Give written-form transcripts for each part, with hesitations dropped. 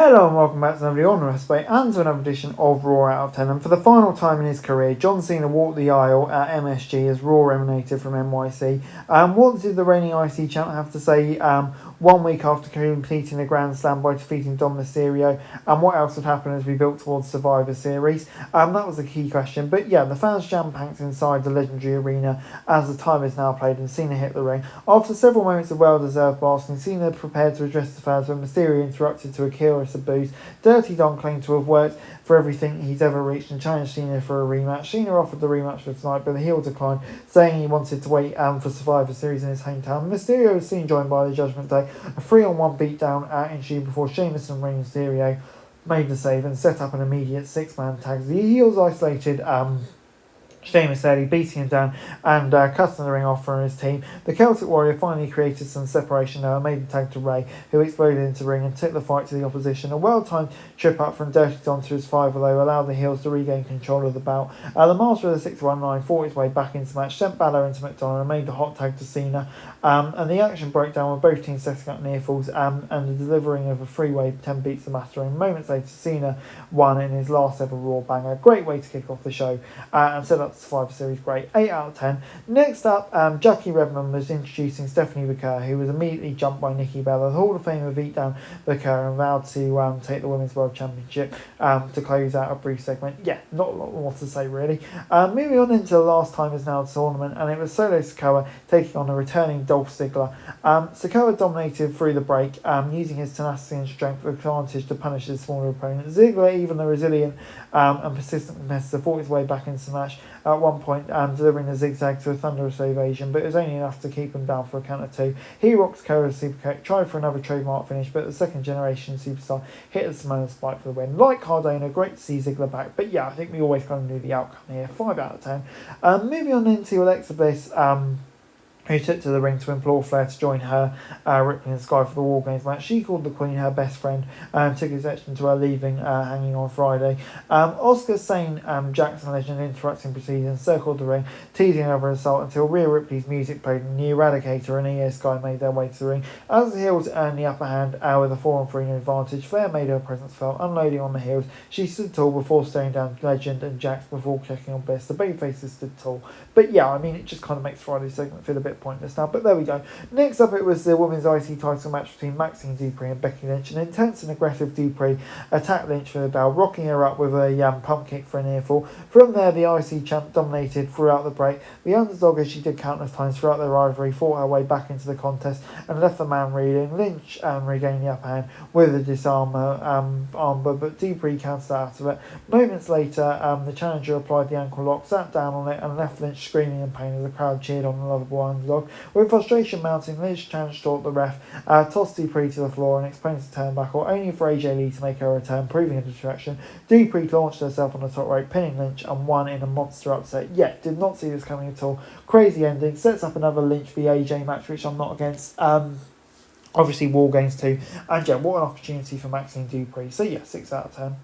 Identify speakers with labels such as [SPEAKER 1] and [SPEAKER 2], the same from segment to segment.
[SPEAKER 1] Hello and welcome back to another Honor Respect and to another edition of Raw Out of 10. And for the final time in his career, John Cena walked the aisle at MSG as Raw emanated from NYC. What did the reigning IC champ have to say 1 week after completing a Grand Slam by defeating Dom Mysterio? And what else would happen as we built towards Survivor Series? That was the key question. But yeah, the fans jam-packed inside the legendary arena as the time is now played and Cena hit the ring. After several moments of well-deserved basking, Cena prepared to address the fans when Mysterio interrupted to a chorus of boos. Dirty Don claimed to have worked for everything he's ever reached and challenged Cena for a rematch. Cena offered the rematch for tonight, but the heel declined, saying he wanted to wait for Survivor Series in his hometown. Mysterio was soon joined by the Judgment Day, a 3-on-1 beatdown ensued before Sheamus and Rey Mysterio made the save and set up an immediate 6-man tag. The heels isolated Sheamus early, beating him down and cutting the ring off from his team. The Celtic Warrior finally created some separation and made the tag to Rey, who exploded into the ring and took the fight to the opposition. A well-timed trip up from Dirty Don to his 5-0 allowed the heels to regain control of the bout. The master of the 619 fought his way back into the match, sent Balor into McDonald and made the hot tag to Cena. And the action broke down with both teams setting up near falls and the delivering of a freeway 10 beats the master. And moments later, Cena won in his last ever Raw banger. Great way to kick off the show and set up the Survivor Series. Great. 8 out of 10. Next up, Jackie Redmond was introducing Stephanie Becker, who was immediately jumped by Nikki Bella. The Hall of Famer beat down Becker and vowed to take the Women's World Championship to close out a brief segment. Yeah, not a lot more to say really. Moving on into the last time is now tournament, and it was Solo Sikoa taking on a returning Dolph Ziggler. Sikoa dominated through the break, using his tenacity and strength advantage to punish his smaller opponent. Ziggler, even the resilient and persistent competitor, fought his way back into the match at one point, delivering a zigzag to a thunderous ovation, but it was only enough to keep him down for a count of 2. He rocked Sikoa's superkick, tried for another trademark finish, but the second generation superstar hit the Samoan spike for the win. Like Cardona, great to see Ziggler back, but yeah, I think we always kind of knew the outcome here. 5 out of 10. Moving on into Alexa Bliss, who took to the ring to implore Flair to join her, Ripley and Sky for the War Games match. She called the Queen her best friend and took exception to her leaving hanging on Friday. Oscar Sane, Jackson legend, interrupting proceedings, circled the ring, teasing another assault until Rhea Ripley's music played and the Eradicator and Io Sky made their way to the ring. As the heels earned the upper hand with a 4-on-3 advantage, Flair made her presence felt, unloading on the heels. She stood tall before staring down Legend and Jax before checking on Bliss. The babyfaces stood tall. But yeah, I mean, it just kind of makes Friday's segment feel a bit pointless now, but there we go. Next up, it was the women's IC title match between Maxine Dupree and Becky Lynch. An intense and aggressive Dupree attacked Lynch for the bell, rocking her up with a pump kick for a near fall. From there, the IC champ dominated throughout the break. The underdog, as she did countless times throughout their rivalry, fought her way back into the contest and left the man reeling. Lynch regained the upper hand with a disarmer armbar, but Dupree countered out of it. Moments later, the challenger applied the ankle lock, sat down on it and left Lynch screaming in pain as the crowd cheered on the lovable underdog. With frustration mounting, Lynch challenged the ref, tossed Dupree to the floor and explained the turnbuckle, only for AJ Lee to make her return, proving a distraction. Dupree launched herself on the top rope, pinning Lynch and won in a monster upset. Yeah, did not see this coming at all. Crazy ending, sets up another Lynch v AJ match, which I'm not against. Obviously War Games 2, and yeah, what an opportunity for Maxine Dupree. So yeah, 6 out of 10.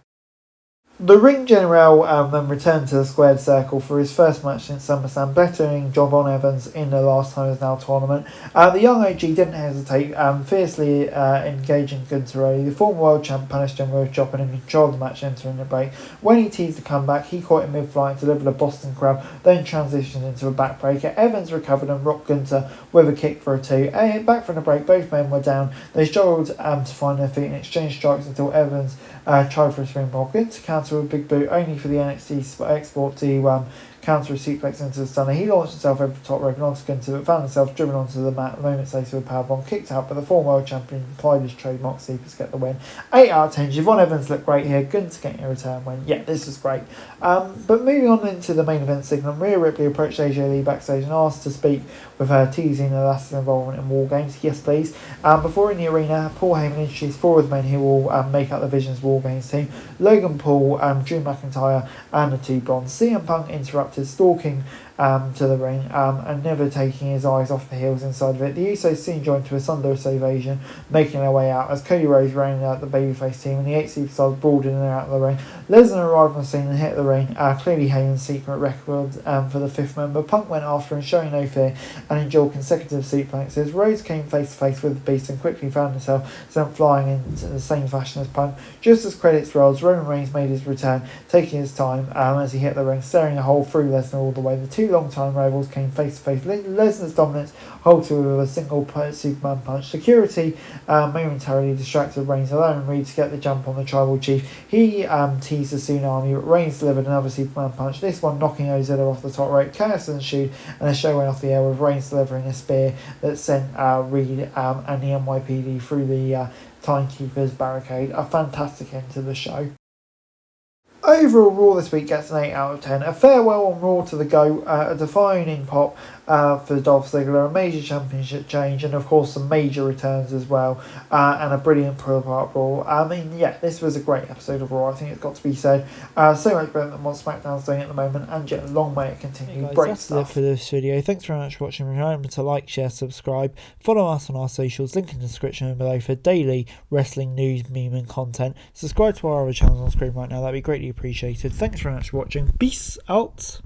[SPEAKER 1] The Ring General then returned to the squared circle for his first match since SummerSlam, bettering Javon Evans in the last time is now tournament. The young OG didn't hesitate, fiercely engaging Gunther Owey. The former world champ punished him with a chop and controlled the match entering the break. When he teased the comeback, he caught him mid-flight and delivered a Boston Crab, then transitioned into a backbreaker. Evans recovered and rocked Gunther with a kick for a 2. Back from the break, both men were down. They struggled to find their feet and exchange strikes until Evans tried for a springboard. Gunther countered with a big boot, only for the NXT export to counter a suplex into the stunner. He launched himself over the top rope and onto Gunther, but found himself driven onto the mat moments later with a powerbomb, kicked out, but the former world champion applied his trademark sleepers to get the win. 8 out of 10. Javon Evans looked great here. Gunther getting a return win. Yeah, this was great. But moving on into the main event segment, Rhea Ripley approached AJ Lee backstage and asked to speak with her, teasing her latest involvement in War Games. Yes, please. Before in the arena, Paul Heyman introduced 4 of the men who will make up the Vision's War Games team: Logan Paul, Drew McIntyre, and the 2 Blondes. CM Punk interrupted, stalking to the ring, and never taking his eyes off the heels inside of it. The Usos soon joined to a thunderous ovation, making their way out as Cody Rhodes rounded out the babyface team and the 8 superstars brawled in and out of the ring. Lesnar arrived on the scene and hit the ring, clearly hailing secret records for the 5th member. Punk went after him, showing no fear, and endured consecutive suplexes. Rhodes came face to face with the Beast and quickly found himself sent flying into the same fashion as Punk. Just as credits rolled, Roman Reigns made his return, taking his time as he hit the ring, staring a hole through Lesnar all the way. The two long-time rivals came face to face. Lesnar's dominance halted with a single Superman punch. Security momentarily distracted Reigns, allowing Reed to get the jump on the tribal chief. He teased the tsunami, but Reigns delivered another Superman punch, this one knocking Ozilla off the top rope. Chaos ensued, and the show went off the air with Reigns delivering a spear that sent Reed and the NYPD through the Timekeeper's barricade. A fantastic end to the show. Overall, Raw this week gets an 8 out of 10. A farewell on Raw to the GOAT, a defining pop for Dolph Ziggler, a major championship change, and of course some major returns as well, and a brilliant pull-apart Raw. I mean, yeah, this was a great episode of Raw, I think it's got to be said. So much better than what SmackDown's doing at the moment, and yet long may it continue.
[SPEAKER 2] Hey guys,
[SPEAKER 1] great
[SPEAKER 2] that's
[SPEAKER 1] stuff.
[SPEAKER 2] it for this video. Thanks very much for watching. Remember to like, share, subscribe, follow us on our socials, link in the description below for daily wrestling news, meme and content. Subscribe to our other channels on screen right now, that'd be greatly appreciated. Thanks very much for watching. Peace out.